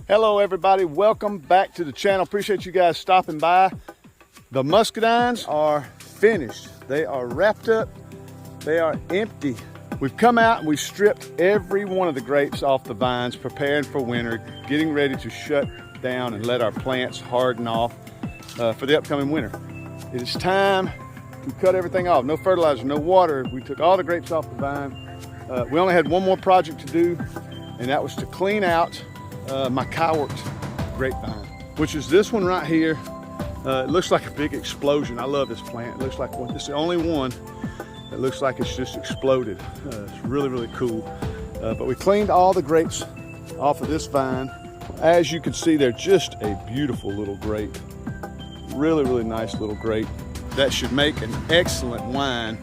Hello everybody, welcome back to the channel. Appreciate you guys stopping by. The muscadines are finished. They are wrapped up. They are empty. We've come out and we've stripped every one of the grapes off the vines, preparing for winter, getting ready to shut down and let our plants harden off for the upcoming winter. It is time to cut everything off. No fertilizer, no water. We took all the grapes off the vine. We only had one more project to do, and that was to clean out my coworked grapevine, which is this one right here. It looks like a big explosion. I love this plant. It looks like it's the only one that looks like it's just exploded. It's really, really cool. But we cleaned all the grapes off of this vine. As you can see, they're just a beautiful little grape. Really, really nice little grape that should make an excellent wine.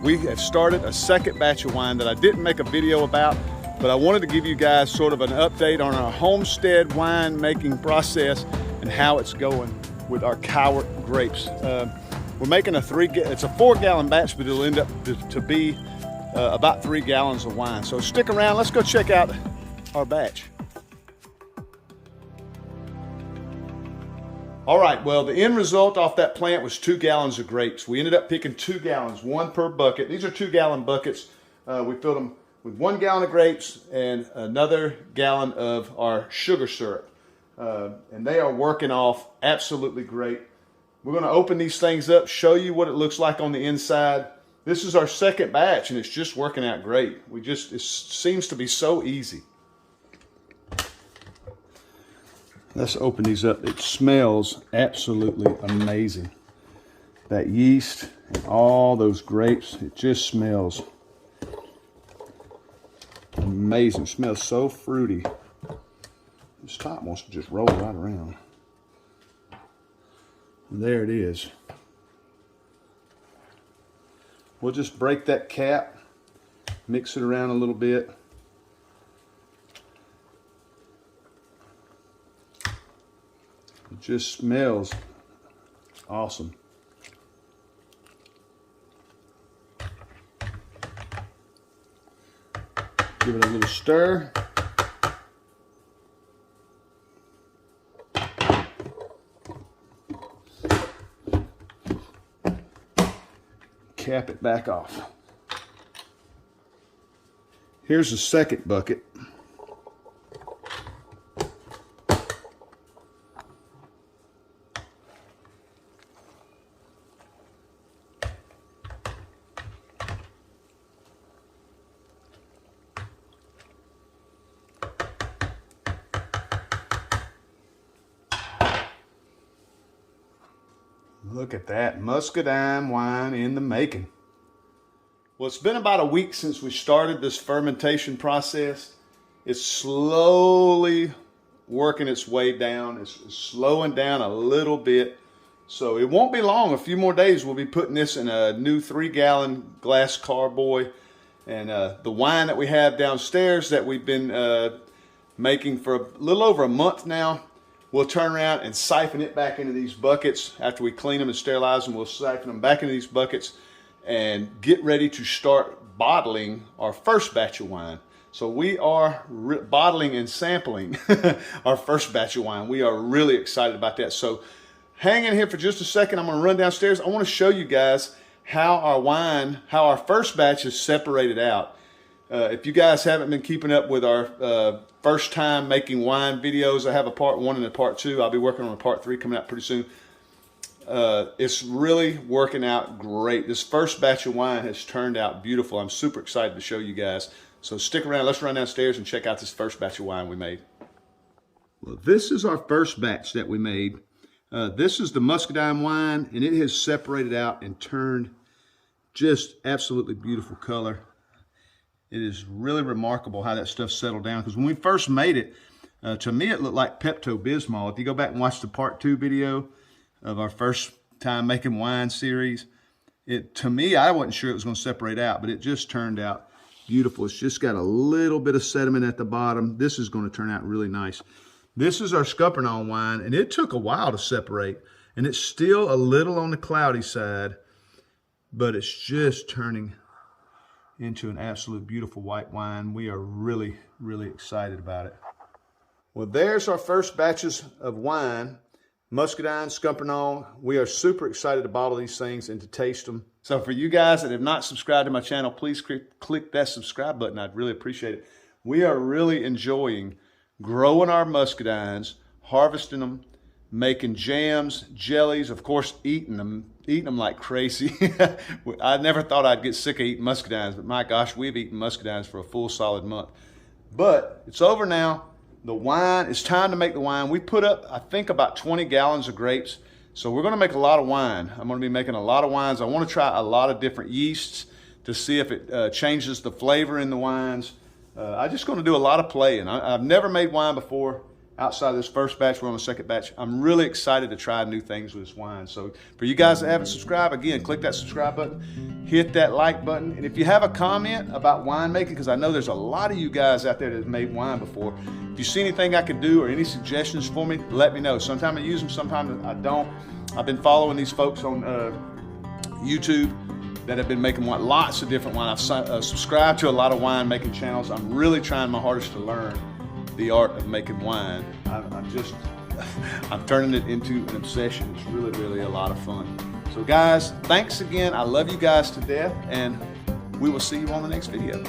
We have started a second batch of wine that I didn't make a video about, but I wanted to give you guys sort of an update on our Homestead wine making process and how it's going with our Cowart grapes. We're making it's a 4-gallon batch, but it'll end up to be about 3 gallons of wine. So stick around, let's go check out our batch. All right, well, the end result off that plant was 2 gallons of grapes. We ended up picking 2 gallons, one per bucket. These are 2-gallon buckets. We filled them with 1 gallon of grapes and another gallon of our sugar syrup. And they are working off absolutely great. We're gonna open these things up, show you what it looks like on the inside. This is our second batch and it's just working out great. It seems to be so easy. Let's open these up. It smells absolutely amazing. That yeast and all those grapes, it just smells amazing. It smells so fruity. This top wants to just roll right around. And there it is. We'll just break that cap, mix it around a little bit. It just smells awesome. Give it a little stir. Cap it back off. Here's the second bucket. Look at that muscadine wine in the making. Well, it's been about a week since we started this fermentation process. It's slowly working its way down. It's slowing down a little bit. So it won't be long, a few more days, we'll be putting this in a new 3-gallon glass carboy. And the wine that we have downstairs that we've been making for a little over a month now, we'll turn around and siphon it back into these buckets. After we clean them and sterilize them, we'll siphon them back into these buckets and get ready to start bottling our first batch of wine. So we are bottling and sampling our first batch of wine. We are really excited about that. So hang in here for just a second. I'm gonna run downstairs. I wanna show you guys how our first batch is separated out. If you guys haven't been keeping up with our first time making wine videos, I have a part 1 and a part 2. I'll be working on a part 3 coming out pretty soon. It's really working out great. This first batch of wine has turned out beautiful. I'm super excited to show you guys. So stick around. Let's run downstairs and check out this first batch of wine we made. Well, this is our first batch that we made. This is the muscadine wine, and it has separated out and turned just absolutely beautiful color. It is really remarkable how that stuff settled down, because when we first made it, to me it looked like Pepto-Bismol. If you go back and watch the part 2 video of our first time making wine series, to me, I wasn't sure it was going to separate out, but it just turned out beautiful. It's just got a little bit of sediment at the bottom. This is going to turn out really nice. This is our Scuppernong wine, and it took a while to separate, and it's still a little on the cloudy side, but it's just turning into an absolute beautiful white wine. We are really, really excited about it. Well, there's our first batches of wine. Muscadine, Scumpernong. We are super excited to bottle these things and to taste them. So for you guys that have not subscribed to my channel, please click that subscribe button. I'd really appreciate it. We are really enjoying growing our muscadines, harvesting them, making jams, jellies, of course, eating them like crazy. I never thought I'd get sick of eating muscadines, but my gosh, we've eaten muscadines for a full solid month. But it's over now. The wine, it's time to make the wine. We put up, I think, about 20 gallons of grapes. So we're gonna make a lot of wine. I'm gonna be making a lot of wines. I wanna try a lot of different yeasts to see if it changes the flavor in the wines. I'm just gonna do a lot of playing. I've never made wine before outside of this first batch. We're on the second batch. I'm really excited to try new things with this wine. So for you guys that haven't subscribed, again, click that subscribe button, hit that like button. And if you have a comment about winemaking, because I know there's a lot of you guys out there that have made wine before, if you see anything I could do or any suggestions for me, let me know. Sometimes I use them, sometimes I don't. I've been following these folks on YouTube that have been making lots of different wine. I've subscribed to a lot of winemaking channels. I'm really trying my hardest to learn the art of making wine. I'm turning it into an obsession. It's really, really a lot of fun. So guys, thanks again. I love you guys to death, and we will see you on the next video.